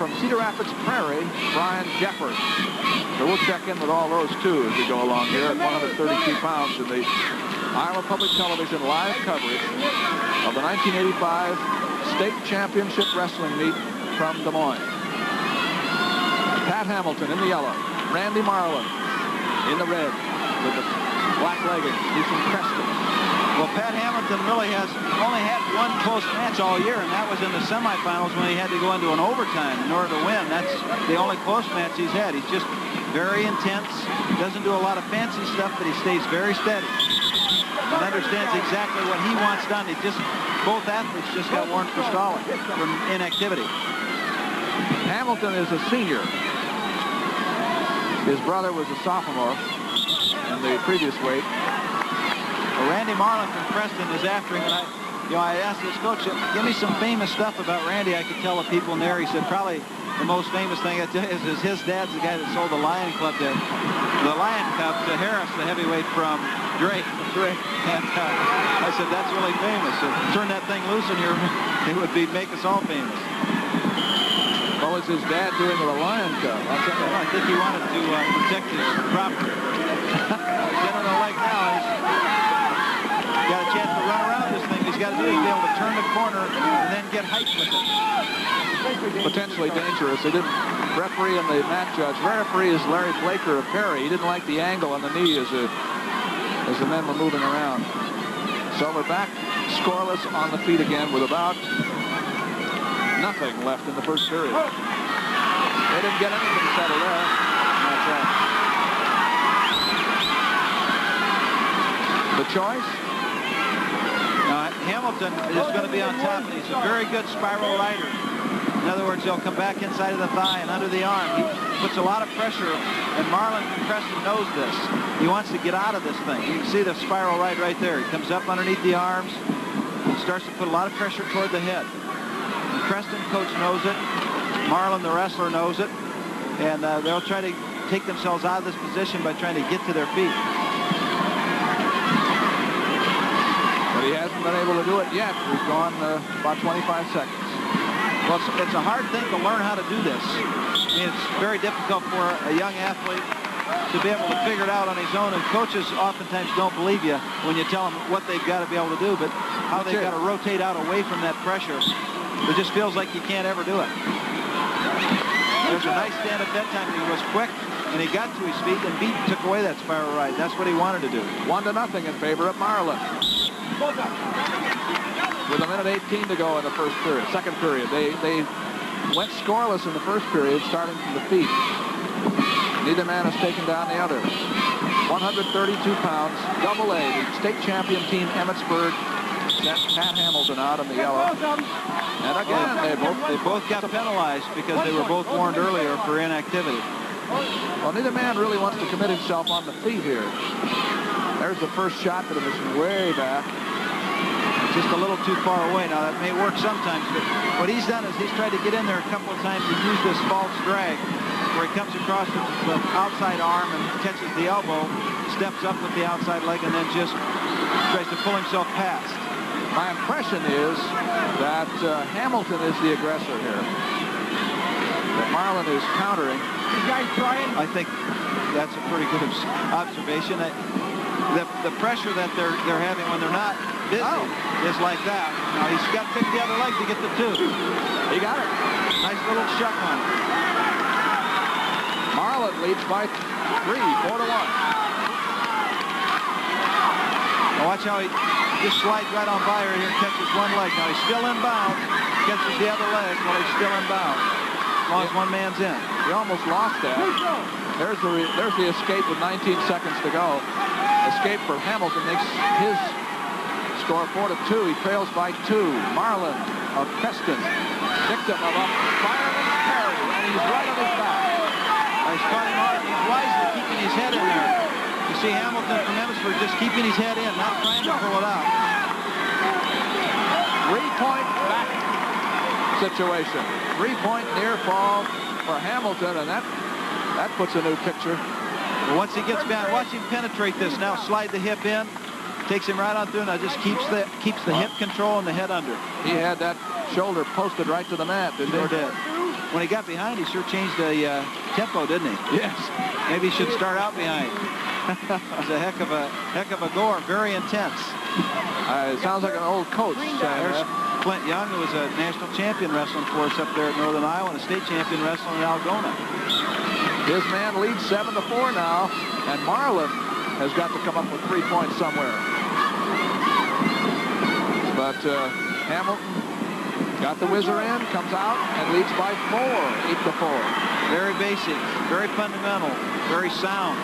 from Cedar Rapids Prairie, Brian Jeffords. So we'll check in with all those, too, as we go along here at 132 pounds in the Iowa Public Television live coverage of the 1985 State Championship Wrestling meet from Des Moines. Pat Hamilton in the yellow. Randy Marlin in the red with the black leggings. He's from Preston. Well, Pat Hamilton really has only had one close match all year, and that was in the semifinals when he had to go into an overtime in order to win. That's the only close match he's had. He's just very intense, doesn't do a lot of fancy stuff, but he stays very steady and understands exactly what he wants done. Both athletes just got warned for stalling from inactivity. Hamilton is a senior. His brother was a sophomore in the previous weight. Well, Randy Marlin from Preston is after him, and I asked his coach, give me some famous stuff about Randy I could tell the people in there. He said probably the most famous thing I tell you is his dad's the guy that sold the Lion Cup to Harris, the heavyweight from Drake. And I said, that's really famous. So turn that thing loose in here, it would make us all famous. What was his dad doing with the Lion Cup? I think he wanted to protect his property. General like now, he's got a chance to run around this thing. He's got to do is be able to turn the corner and then get height with it. Potentially dangerous. They didn't referee and the match judge. Referee is Larry Blaker of Perry. He didn't like the angle on the knee as the men were moving around. So we're back scoreless on the feet again with about nothing left in the first period. They didn't get anything settled there. That's right. The choice? Hamilton is going to be on top, and he's a very good spiral rider. In other words, he'll come back inside of the thigh and under the arm. He puts a lot of pressure, and Marlin from Preston knows this. He wants to get out of this thing. You can see the spiral ride right there. He comes up underneath the arms and starts to put a lot of pressure toward the head. The Preston coach knows it. Marlin, the wrestler, knows it. And they'll try to take themselves out of this position by trying to get to their feet. But he hasn't been able to do it yet. We've gone about 25 seconds. Well, it's a hard thing to learn how to do this. I mean, it's very difficult for a young athlete to be able to figure it out on his own, and coaches oftentimes don't believe you when you tell them what they've got to be able to do, but how they've got to rotate out away from that pressure. It just feels like you can't ever do it. There's a nice stand at that time. He was quick, and he got to his feet, and took away that spiral ride. That's what he wanted to do. 1-0 in favor of Marlin. With a minute 18 to go in the second period. They went scoreless in the first period, starting from the feet. Neither man has taken down the other. 132 pounds, double A, the state champion team, Emmetsburg, sent Pat Hamilton out in the yellow. And again, they both got penalized because they were both warned earlier for inactivity. Well, neither man really wants to commit himself on the feet here. There's the first shot, but it was way back. Just a little too far away. Now, that may work sometimes, but what he's done is he's tried to get in there a couple of times and use this false drag where he comes across the outside arm and catches the elbow, steps up with the outside leg, and then just tries to pull himself past. My impression is that Hamilton is the aggressor here. That Marlin is countering. You guys trying? I think that's a pretty good observation. The pressure that they're having when they're not busy is like that. Now he's got to pick the other leg to get the two. He got it. Nice little shuck on it. Marlin leads by 3, 4-1. Now watch how he just slides right on by her here and catches one leg. Now he's still inbound. Catches the other leg while he's still inbound. As long as one man's in. He almost lost that. There's the escape with 19 seconds to go. Escape for Hamilton makes his score 4-2. He trails by 2. Marlin of Preston, victim of a fireman's carry, and he's right on his back. Nice Connie Martin. He's wisely keeping his head in there. You see Hamilton from Emmetsburg just keeping his head in, not trying to pull it out. 3-point back situation. 3-point near fall for Hamilton, and that puts a new picture. Well, once he gets behind, watch him penetrate this now. Slide the hip in, takes him right on through. Now just keeps the hip control and the head under. He had that shoulder posted right to the mat, didn't he? Sure did. when he got behind, he sure changed the tempo, didn't he? Yes. Maybe he should start out behind. He's a heck of a goer, very intense. It sounds like an old coach. There's Clint Young, who was a national champion wrestling for us up there at Northern Iowa, and a state champion wrestling in Algona. His man leads 7-4 now, and Marlin has got to come up with 3 points somewhere. But Hamilton got the whizzer in, comes out, and leads by 4, 8-4. Very basic, very fundamental, very sound.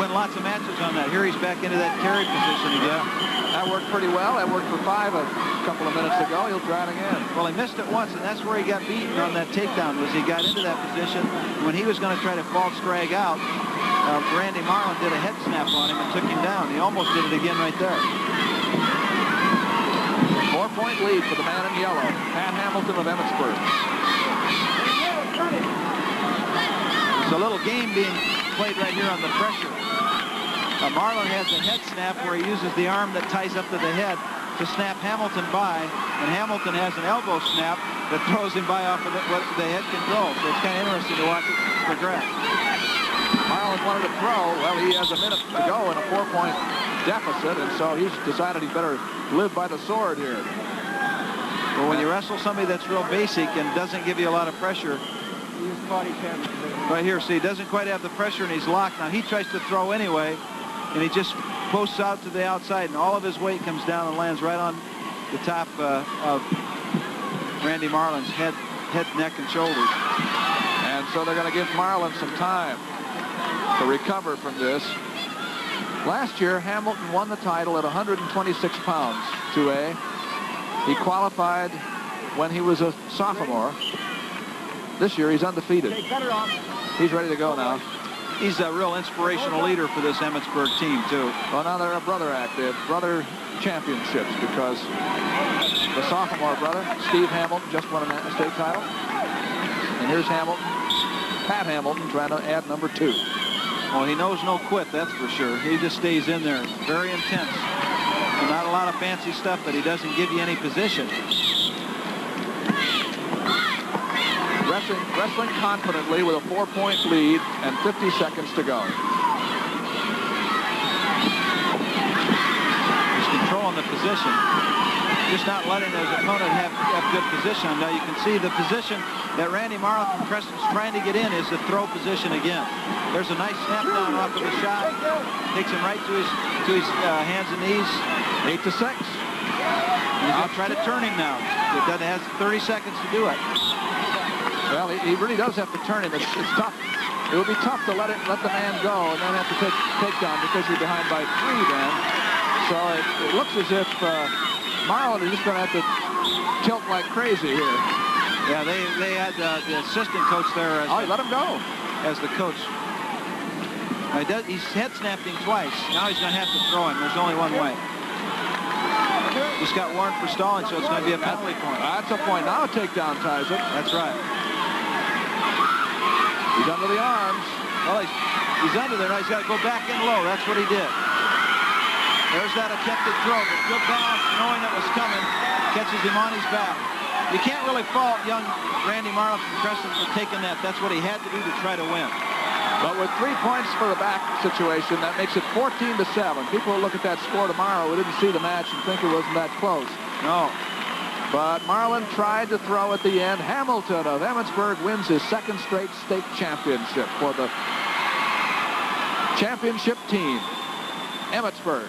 Win lots of matches on that. Here he's back into that carry position again. That worked pretty well. That worked for 5 a couple of minutes ago. He'll try it again. Well, he missed it once, and that's where he got beaten on that takedown, was he got into that position. When he was going to try to false drag out, Randy Marlin did a head snap on him and took him down. He almost did it again right there. 4-point lead for the man in yellow, Pat Hamilton of Emmitsburg. It's a little game being played right here on the pressure. Marlin has a head snap where he uses the arm that ties up to the head to snap Hamilton by, and Hamilton has an elbow snap that throws him by off of what the head can go. So it's kind of interesting to watch it progress. Marlin wanted to throw. Well, he has a minute to go in a 4-point deficit, and so he's decided he better live by the sword here. Well, when you wrestle somebody that's real basic and doesn't give you a lot of pressure, right here, see, he doesn't quite have the pressure and he's locked. Now he tries to throw anyway, and he just posts out to the outside, and all of his weight comes down and lands right on the top of Randy Marlin's head, neck, and shoulders. And so they're going to give Marlin some time to recover from this. Last year, Hamilton won the title at 126 pounds, 2A. He qualified when he was a sophomore. This year, he's undefeated. He's ready to go now. He's a real inspirational leader for this Emmitsburg team, too. Well, now they're a brother act. They have brother championships because the sophomore brother, Steve Hamilton, just won a state title. And here's Hamilton, Pat Hamilton, trying to add number 2. Well, he knows no quit, that's for sure. He just stays in there. Very intense. And not a lot of fancy stuff, but he doesn't give you any position. Wrestling confidently with a 4-point lead and 50 seconds to go. He's controlling the position. Just not letting his opponent have good position. Now you can see the position that Randy Marlin from Creston's trying to get in is the throw position again. There's a nice snap down off of the shot. Takes him right to his hands and knees. 8-6. He's going to try to turn him now. It has 30 seconds to do it. Well, he really does have to turn him. It's tough. It would be tough to let the man go and then have to take down because you're behind by 3 then. So it looks as if Marlin is just going to have to tilt like crazy here. Yeah, they had the assistant coach there. He let him go. As the coach. He's head snapped him twice. Now he's going to have to throw him. There's only one way. Just got warned for stalling, so it's going to be a penalty point. That's a point. Now a takedown ties it. That's right. He's under the arms. Well, he's under there. Now he's got to go back in low. That's what he did. There's that attempted throw, but good balance, knowing it was coming, catches him on his back. You can't really fault young Randy Marlin from Creston for taking that. That's what he had to do to try to win. But with 3 points for the back situation, that makes it 14-7. People will look at that score tomorrow who didn't see the match and think it wasn't that close. No. But Marlin tried to throw at the end. Hamilton of Emmitsburg wins his 2nd straight state championship for the championship team. Emmitsburg.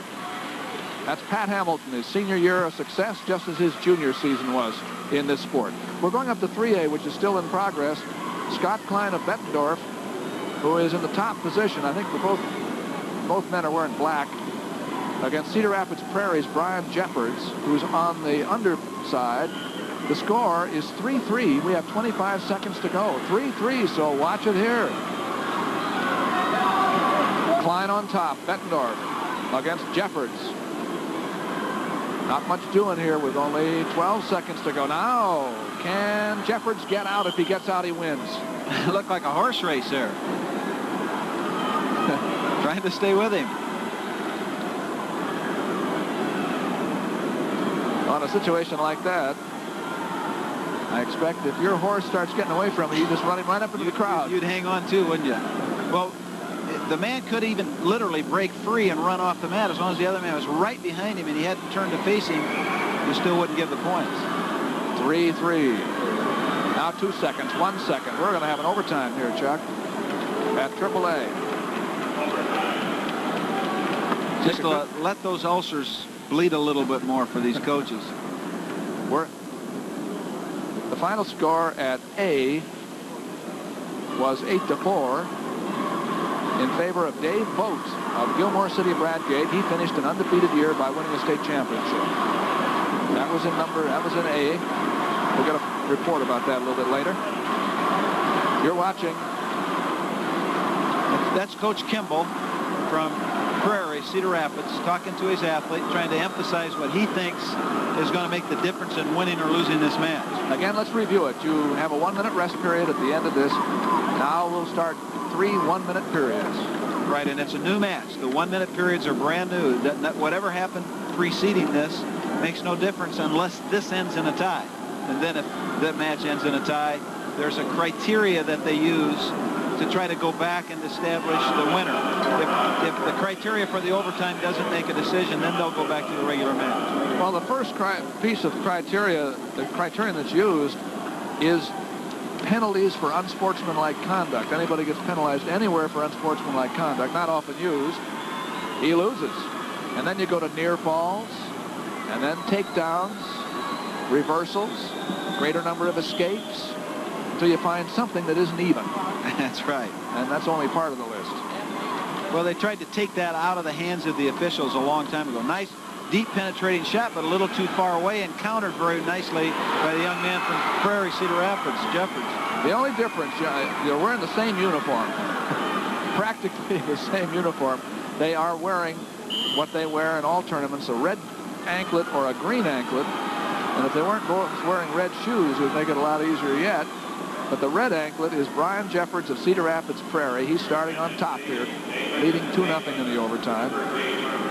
That's Pat Hamilton, his senior year of success, just as his junior season was in this sport. We're going up to 3A, which is still in progress. Scott Kline of Bettendorf, who is in the top position. I think both men are wearing black. Against Cedar Rapids Prairie's Brian Jeffords, who's on the underside. The score is 3-3. We have 25 seconds to go. 3-3, so watch it here. Kline on top, Bettendorf against Jeffords. Not much doing here with only 12 seconds to go. Now, can Jeffords get out? If he gets out, he wins. It looked like a horse race there. Trying to stay with him. On a situation like that, I expect if your horse starts getting away from you, you just run him right up into the crowd. You'd hang on too, wouldn't you? Well, the man could even literally break free and run off the mat as long as the other man was right behind him and he hadn't turned to face him. You still wouldn't give the points. 3-3. Now 2 seconds, 1 second. We're going to have an overtime here, Chuck, at AAA. Just let those ulcers bleed a little bit more for these coaches. The final score at A was 8-4 in favor of Dave Boat of Gilmore City, Bradgate. He finished an undefeated year by winning a state championship. That was in A. We'll get a report about that a little bit later. You're watching. That's Coach Kimball from Prairie, Cedar Rapids, talking to his athlete, trying to emphasize what he thinks is going to make the difference in winning or losing this match. Again, let's review it. You have a 1-minute rest period at the end of this. Now we'll start 3 1-minute periods. Right, and it's a new match. The 1-minute periods are brand new. Whatever happened preceding this makes no difference unless this ends in a tie. And then if that match ends in a tie, there's a criteria that they use to try to go back and establish the winner. If the criteria for the overtime doesn't make a decision, then they'll go back to the regular match. Well, the first piece of criteria, the criterion that's used is penalties for unsportsmanlike conduct. Anybody gets penalized anywhere for unsportsmanlike conduct, not often used, he loses. And then you go to near falls, and then takedowns, reversals, greater number of escapes, until you find something that isn't even. That's right. And that's only part of the list. Well, they tried to take that out of the hands of the officials a long time ago. Nice, deep penetrating shot, but a little too far away, and countered very nicely by the young man from Prairie, Cedar Rapids, Jeffords. The only difference, you're wearing the same uniform, practically the same uniform. They are wearing what they wear in all tournaments, a red anklet or a green anklet. And if they weren't both wearing red shoes, it would make it a lot easier yet. But the red anklet is Brian Jeffords of Cedar Rapids Prairie. He's starting on top here, leading 2-0 in the overtime.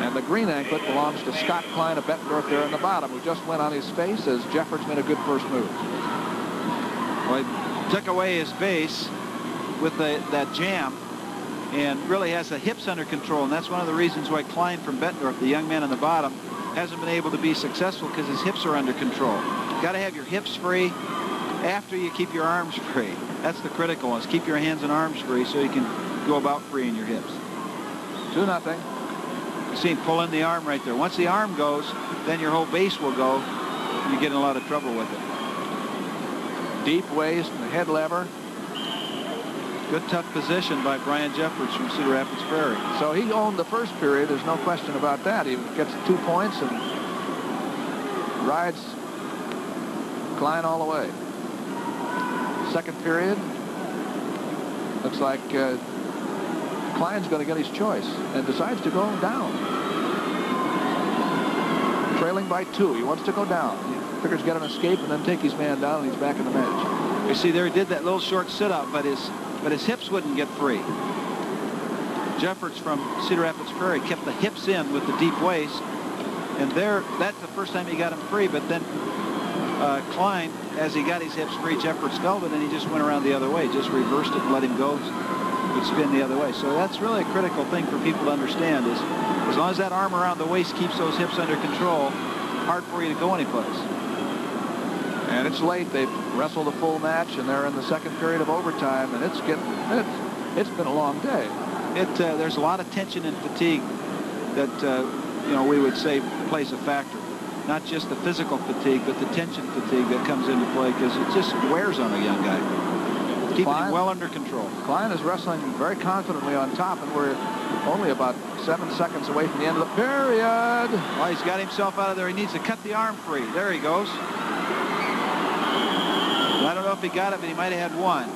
And the green anklet belongs to Scott Kline of Bettendorf there in the bottom, who just went on his face as Jeffords made a good first move. Well, he took away his base with that jam and really has the hips under control. And that's one of the reasons why Kline from Bettendorf, the young man on the bottom, hasn't been able to be successful, because his hips are under control. Got to have your hips free after you keep your arms free. That's the critical one, is keep your hands and arms free so you can go about freeing your hips. 2-0. You see him pull in the arm right there. Once the arm goes, then your whole base will go. You get in a lot of trouble with it. Deep waist and the head lever. Good tough position by Brian Jeffords from Cedar Rapids Prairie. So he owned the first period. There's no question about that. He gets 2 points and rides Kline all the way. Second period. Looks like Kline's going to get his choice and decides to go down. Trailing by 2. He wants to go down. He figures get an escape and then take his man down, and he's back in the match. You see there, he did that little short sit-up, but his hips wouldn't get free. Jeffords from Cedar Rapids Prairie kept the hips in with the deep waist, and that's the first time he got him free. But then Kline, as he got his hips free, Jeffords felt it, and he just went around the other way, just reversed it and let him go. Would spin the other way. So that's really a critical thing for people to understand, is as long as that arm around the waist keeps those hips under control, hard for you to go anyplace. And it's late. They've wrestled a full match, and they're in the second period of overtime, and it's been a long day. There's a lot of tension and fatigue that we would say plays a factor. Not just the physical fatigue, but the tension fatigue that comes into play, because it just wears on a young guy. Keeping him well under control. Kline is wrestling very confidently on top, and we're only about 7 seconds away from the end of the period. Well, he's got himself out of there. He needs to cut the arm free. There he goes. I don't know if he got it, but he might have had 1.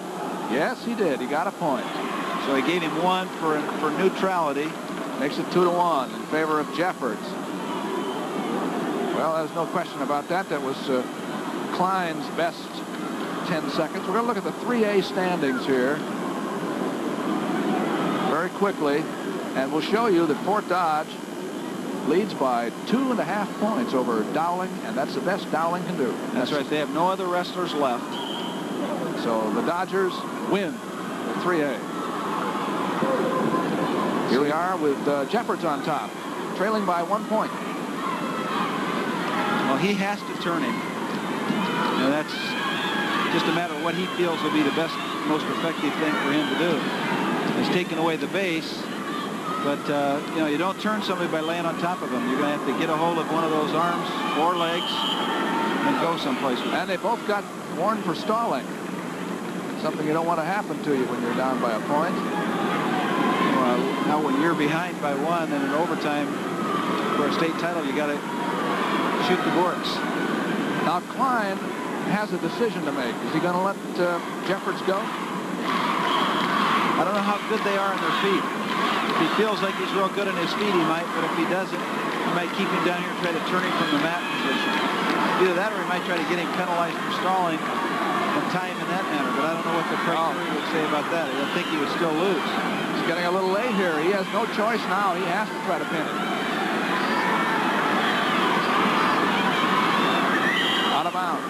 Yes, he did. He got a point. So he gave him 1 for neutrality. Makes it 2-1 in favor of Jeffords. Well, there's no question about that. That was Kline's best 10 seconds. We're going to look at the 3A standings here very quickly, and we'll show you that Fort Dodge leads by 2.5 points over Dowling, and that's the best Dowling can do. That's right. They have no other wrestlers left. So the Dodgers win with 3A. Here we are with Jeffords on top, trailing by 1 point. Well, he has to turn him. And that's just a matter of what he feels will be the best, most effective thing for him to do. He's taking away the base, but you know, you don't turn somebody by laying on top of him. You're going to have to get a hold of one of those arms or legs and go someplace with it. And they both got warned for stalling. Something you don't want to happen to you when you're down by a point. Well, now when you're behind by 1 and in overtime for a state title, you got to shoot the works. Now Kline has a decision to make. Is he going to let Jeffords go? I don't know how good they are on their feet. If he feels like he's real good on his feet, he might, but if he doesn't, he might keep him down here and try to turn him from the mat position. Either that or he might try to get him penalized for stalling and tie him in that manner, but I don't know what the criteria would say about that. I think he would still lose. He's getting a little late here. He has no choice now. He has to try to pin it. Out of bounds.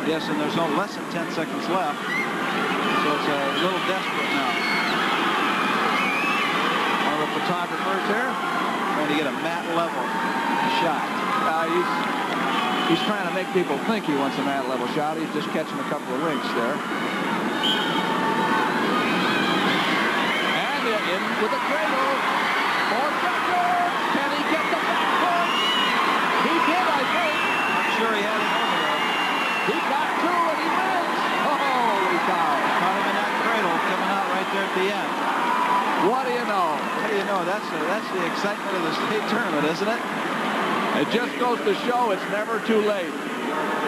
Yes, and there's no less than 10 seconds left, so it's a little desperate now. One of the photographers here Trying to get a mat level shot. He's trying to make people think he wants a mat level shot. He's just catching a couple of winks there. And in with a cradle for Jeffords. Can he get the back point? He did, I think. I'm sure he had it over there. He got 2 and he wins. Holy cow. Caught him in that cradle coming out right there at the end. What do you know? What do you know? That's the excitement of the state tournament, isn't it? It just goes to show it's never too late.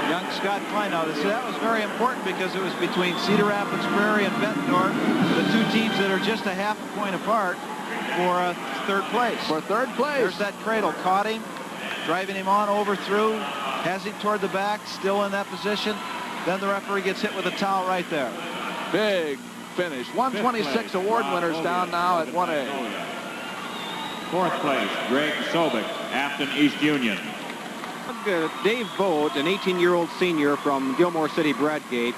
Young Scott Kline. Now, that was very important because it was between Cedar Rapids Prairie and Bettendorf, the two teams that are just a half a point apart for third place. For third place. There's that cradle. Caught him, driving him on over through, has him toward the back, still in that position. Then the referee gets hit with a towel right there. Big finish. 126 award winners down now at 1A. Fourth place, Greg Sobek, Afton East Union. Dave Vogt, an 18-year-old senior from Gilmore City Bradgate,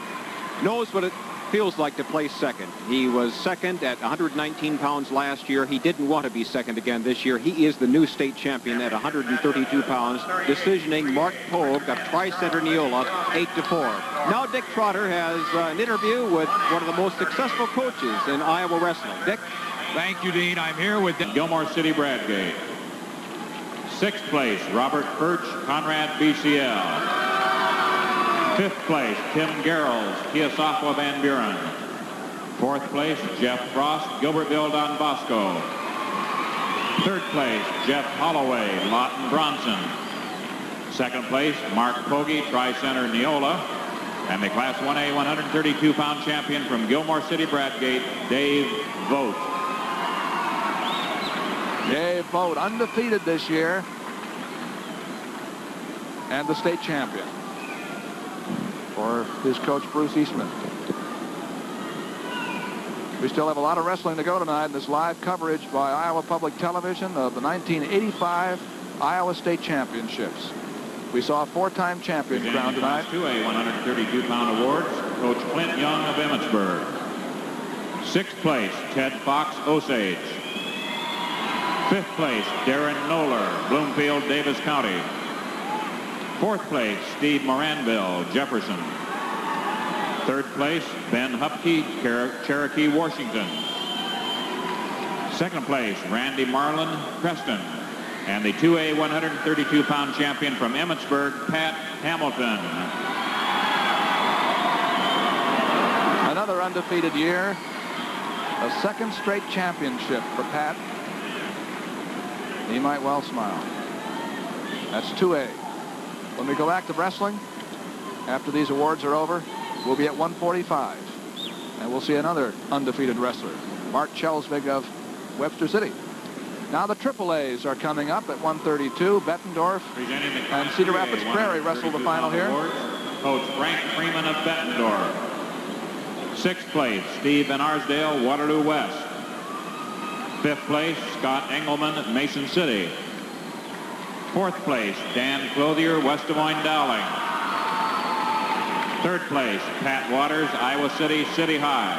knows what it feels like to place second. He was second at 119 pounds last year. He didn't want to be second again this year. He is the new state champion at 132 pounds, decisioning Mark Pogge of Tri-Center Neola 8-4. Now Dick Trotter has an interview with one of the most successful coaches in Iowa wrestling. Dick? Thank you, Dean. I'm here with Gilmore City Bradgate. Sixth place, Robert Birch, Conrad BCL. Fifth place, Tim Garrels, Keosauqua Van Buren. Fourth place, Jeff Frost, Gilbertville Don Bosco. Third place, Jeff Holloway, Lawton Bronson. Second place, Mark Pogge, Tri-Center Neola. And the Class 1A 132-pound champion from Gilmore City Bradgate, Dave Vogt. Dave Vogt, undefeated this year, and the state champion for his coach Bruce Eastman. We still have a lot of wrestling to go tonight in this live coverage by Iowa Public Television of the 1985 Iowa State Championships. We saw a 4-time champion crowned tonight. 2A 132-pound awards, Coach Clint Young of Emmitsburg. Sixth place, Ted Fox, Osage. Fifth place, Darren Noller, Bloomfield, Davis County. Fourth place, Steve Moranville, Jefferson. Third place, Ben Hupke, Cherokee, Washington. Second place, Randy Marlin, Preston. And the 2A 132-pound champion from Emmitsburg, Pat Hamilton. Another undefeated year. A second straight championship for Pat. He might well smile. That's 2A. When we go back to wrestling, after these awards are over, we'll be at 145. And we'll see another undefeated wrestler, Mark Chelsvig of Webster City. Now the AAAs are coming up at 132. Bettendorf and Cedar Rapids Prairie wrestle the final here. Coach Frank Freeman of Bettendorf. Sixth place, Steve Van Arsdale, Waterloo West. Fifth place, Scott Engelman, Mason City. Fourth place, Dan Clothier, West Des Moines Dowling. Third place, Pat Waters, Iowa City, City High.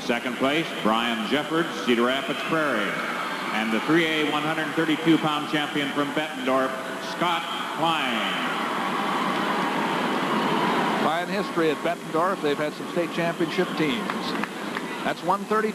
Second place, Brian Jeffords, Cedar Rapids Prairie. And the 3A 132-pound champion from Bettendorf, Scott Kline. Fine history at Bettendorf. They've had some state championship teams. That's 130.